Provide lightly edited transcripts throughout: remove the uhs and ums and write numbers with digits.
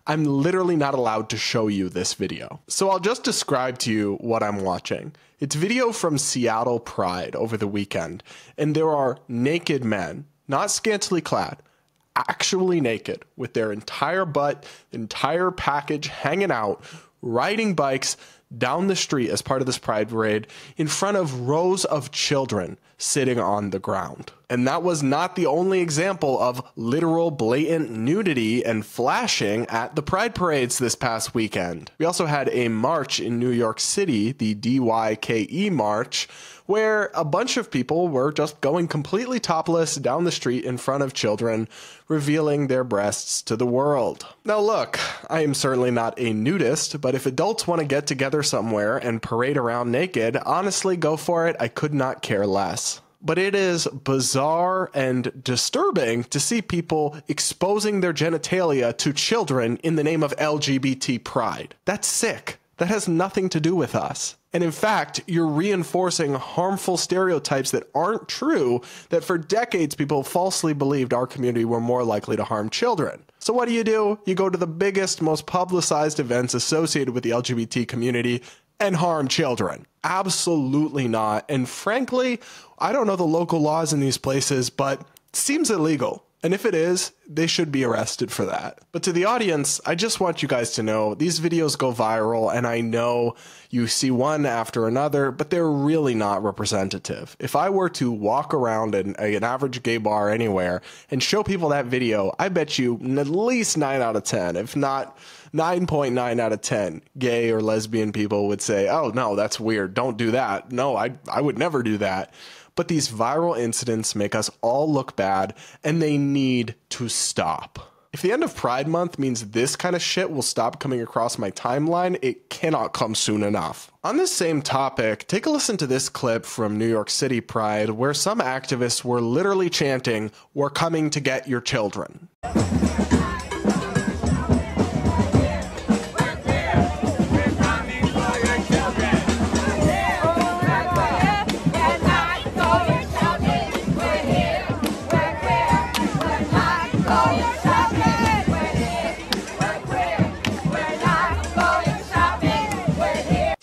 I'm literally not allowed to show you this video. So I'll just describe to you what I'm watching. It's video from Seattle Pride over the weekend, and there are naked men, not scantily clad, actually naked, with their entire butt, entire package hanging out, riding bikes down the street as part of this pride parade in front of rows of children sitting on the ground. And that was not the only example of literal blatant nudity and flashing at the pride parades this past weekend. We also had a march in New York City, the DYKE march, where a bunch of people were just going completely topless down the street in front of children, revealing their breasts to the world. Now look, I am certainly not a nudist, but if adults want to get together somewhere and parade around naked, honestly, go for it. I could not care less. But it is bizarre and disturbing to see people exposing their genitalia to children in the name of LGBT pride. That's sick. That has nothing to do with us. And in fact, you're reinforcing harmful stereotypes that aren't true, that for decades people falsely believed our community were more likely to harm children. So what do? You go to the biggest, most publicized events associated with the LGBT community and harm children. Absolutely not. And frankly, I don't know the local laws in these places, but it seems illegal. And if it is, they should be arrested for that. But to the audience, I just want you guys to know these videos go viral, and I know you see one after another, but they're really not representative. If I were to walk around an average gay bar anywhere and show people that video, I bet you at least 9 out of 10, if not 9.9 out of 10 gay or lesbian people would say, oh no, that's weird, don't do that. No, I would never do that. But these viral incidents make us all look bad, and they need to stop. If the end of Pride Month means this kind of shit will stop coming across my timeline, it cannot come soon enough. On this same topic, take a listen to this clip from New York City Pride, where some activists were literally chanting, "We're coming to get your children."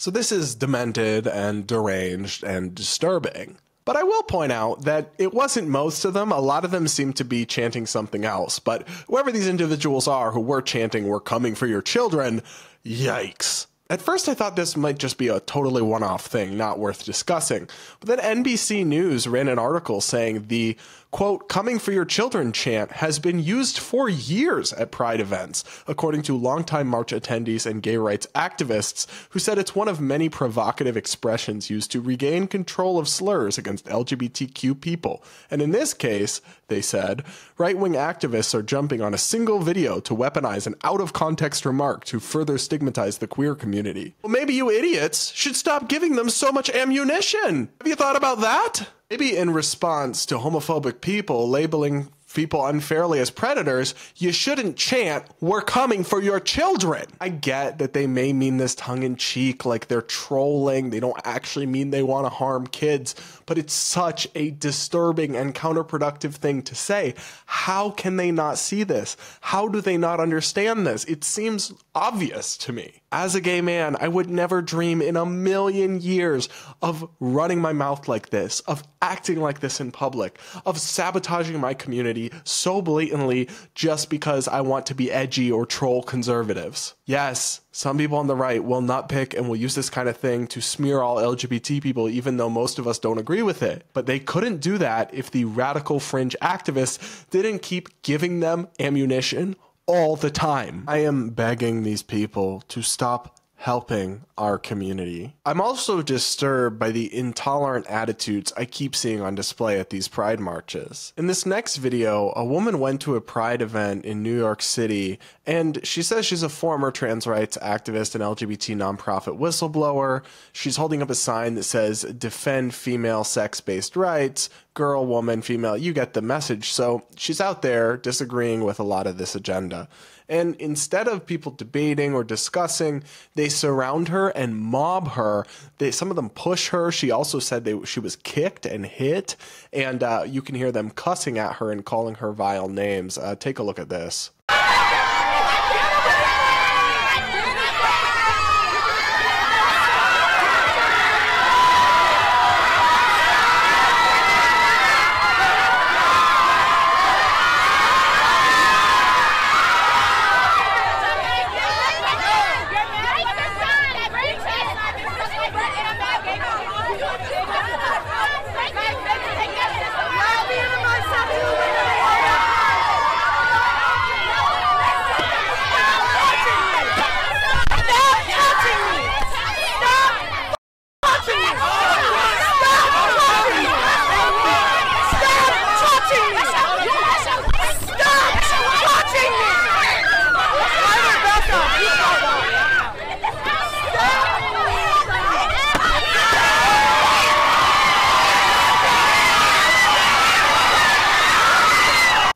So this is demented and deranged and disturbing. But I will point out that it wasn't most of them. A lot of them seem to be chanting something else. But whoever these individuals are who were chanting, "We're coming for your children," yikes. At first I thought this might just be a totally one-off thing, not worth discussing. But then NBC News ran an article saying the, quote, "coming for your children" chant has been used for years at Pride events, according to longtime march attendees and gay rights activists who said it's one of many provocative expressions used to regain control of slurs against LGBTQ people. And in this case, they said, right-wing activists are jumping on a single video to weaponize an out-of-context remark to further stigmatize the queer community. Well, maybe you idiots should stop giving them so much ammunition. Have you thought about that? Maybe in response to homophobic people labeling people unfairly as predators, you shouldn't chant, "We're coming for your children." I get that they may mean this tongue-in-cheek, like they're trolling, they don't actually mean they want to harm kids, but it's such a disturbing and counterproductive thing to say. How can they not see this? How do they not understand this? It seems obvious to me. As a gay man, I would never dream in a million years of running my mouth like this, of acting like this in public, of sabotaging my community so blatantly just because I want to be edgy or troll conservatives. Yes, some people on the right will nitpick and will use this kind of thing to smear all LGBT people, even though most of us don't agree with it. But they couldn't do that if the radical fringe activists didn't keep giving them ammunition all the time. I am begging these people to stop helping our community. I'm also disturbed by the intolerant attitudes I keep seeing on display at these pride marches. In this next video, a woman went to a pride event in New York City, and she says she's a former trans rights activist and LGBT nonprofit whistleblower. She's holding up a sign that says, "Defend female sex-based rights," girl, woman, female, you get the message. So she's out there disagreeing with a lot of this agenda. And instead of people debating or discussing, they surround her and mob her. Some of them push her. She also said she was kicked and hit. And you can hear them cussing at her and calling her vile names. Take a look at this.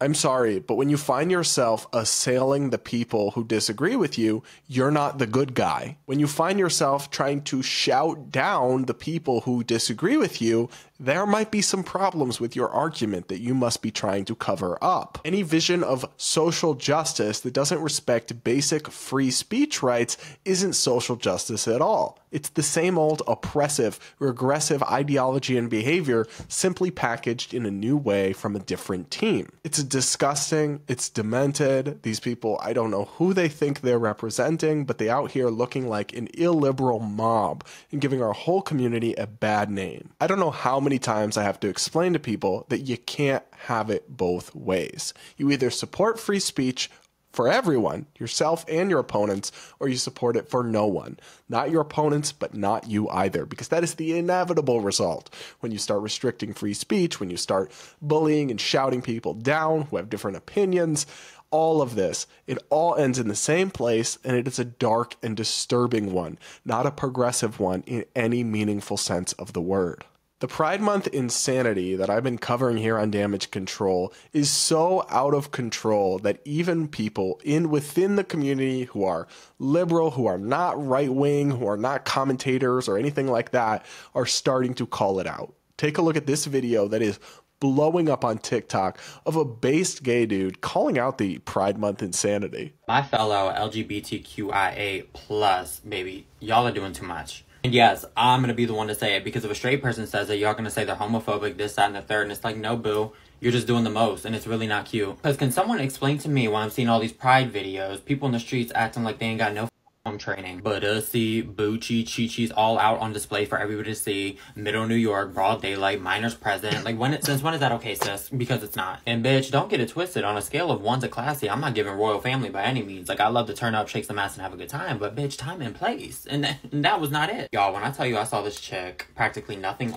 I'm sorry, but when you find yourself assailing the people who disagree with you, you're not the good guy. When you find yourself trying to shout down the people who disagree with you, there might be some problems with your argument that you must be trying to cover up. Any vision of social justice that doesn't respect basic free speech rights isn't social justice at all. It's the same old oppressive, regressive ideology and behavior, simply packaged in a new way from a different team. It's disgusting. It's demented. These people, I don't know who they think they're representing, but they out here looking like an illiberal mob and giving our whole community a bad name. I don't know how many times I have to explain to people that you can't have it both ways. You either support free speech for everyone, yourself and your opponents, or you support it for no one. Not your opponents, but not you either, because that is the inevitable result. When you start restricting free speech, when you start bullying and shouting people down who have different opinions, all of this, it all ends in the same place, and it is a dark and disturbing one, not a progressive one in any meaningful sense of the word. The Pride Month insanity that I've been covering here on Damage Control is so out of control that even people within the community who are liberal, who are not right-wing, who are not commentators or anything like that, are starting to call it out. Take a look at this video that is blowing up on TikTok of a based gay dude calling out the Pride Month insanity. My fellow LGBTQIA plus, baby, y'all are doing too much. And yes, I'm going to be the one to say it, because if a straight person says it, y'all going to say they're homophobic, this, that, and the third, and it's like, no, boo, you're just doing the most, and it's really not cute. Because can someone explain to me why I'm seeing all these pride videos, people in the streets acting like they ain't got no home training, but see Bucci, Chi-Chi's all out on display for everybody to see, middle New York, broad daylight, minors present, like since when is that okay, sis? Because it's not. And bitch, don't get it twisted, on a scale of 1 to classy, I'm not giving royal family by any means, like I love to turn up, shake some ass and have a good time, but bitch, time and place, and that was not it. Y'all, when I tell you I saw this chick, practically nothing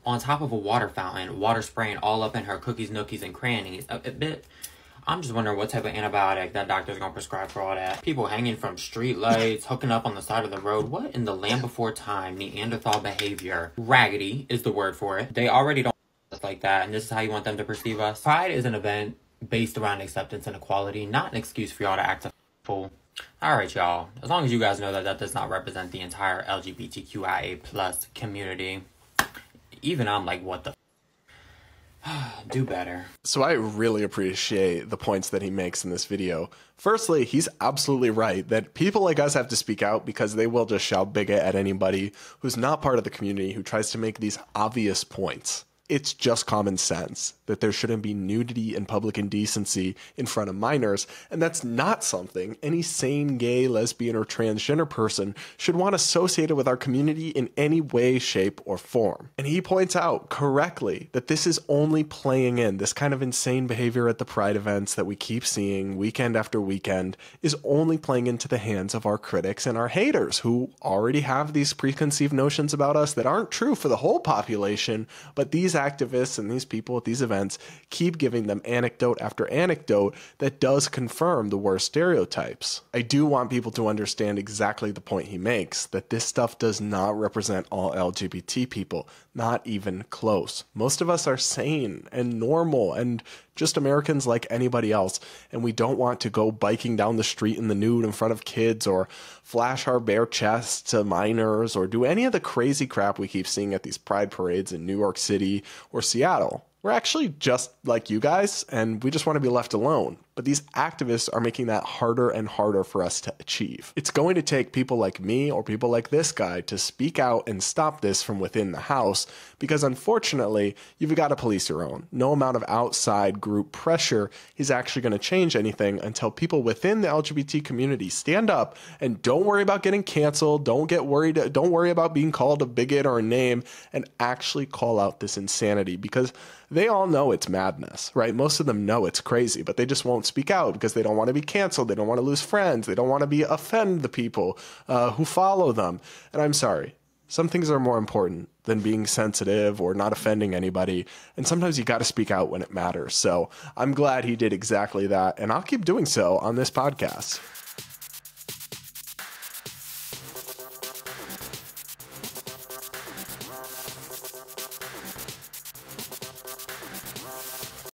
on top of a water fountain, water spraying all up in her cookies, nookies, and crannies, I'm just wondering what type of antibiotic that doctor's gonna prescribe for all that. People hanging from street lights, hooking up on the side of the road. What in the land before time Neanderthal behavior? Raggedy is the word for it. They already don't us like that, and this is how you want them to perceive us. Pride is an event based around acceptance and equality, not an excuse for y'all to act a fool. Alright, y'all. As long as you guys know that that does not represent the entire LGBTQIA plus community, even I'm like, what the do better. So I really appreciate the points that he makes in this video. Firstly, he's absolutely right that people like us have to speak out, because they will just shout bigot at anybody who's not part of the community who tries to make these obvious points. It's just common sense that there shouldn't be nudity and public indecency in front of minors, and that's not something any sane gay, lesbian, or transgender person should want associated with our community in any way, shape, or form. And he points out correctly that this is only playing in, this kind of insane behavior at the Pride events that we keep seeing weekend after weekend is only playing into the hands of our critics and our haters, who already have these preconceived notions about us that aren't true for the whole population, but these activists and these people at these events keep giving them anecdote after anecdote that does confirm the worst stereotypes. I do want people to understand exactly the point he makes, that this stuff does not represent all LGBT people, not even close. Most of us are sane and normal and just Americans like anybody else, and we don't want to go biking down the street in the nude in front of kids, or flash our bare chests to minors, or do any of the crazy crap we keep seeing at these pride parades in New York City or Seattle. We're actually just like you guys, and we just want to be left alone. But these activists are making that harder and harder for us to achieve. It's going to take people like me or people like this guy to speak out and stop this from within the house, because unfortunately, you've got to police your own. No amount of outside group pressure is actually going to change anything until people within the LGBT community stand up and don't worry about getting canceled, don't worry about being called a bigot or a name, and actually call out this insanity, because they all know it's madness, right? Most of them know it's crazy, but they just won't speak out because they don't want to be canceled. They don't want to lose friends. They don't want to offend the people who follow them. And I'm sorry, some things are more important than being sensitive or not offending anybody. And sometimes you got to speak out when it matters. So I'm glad he did exactly that. And I'll keep doing so on this podcast.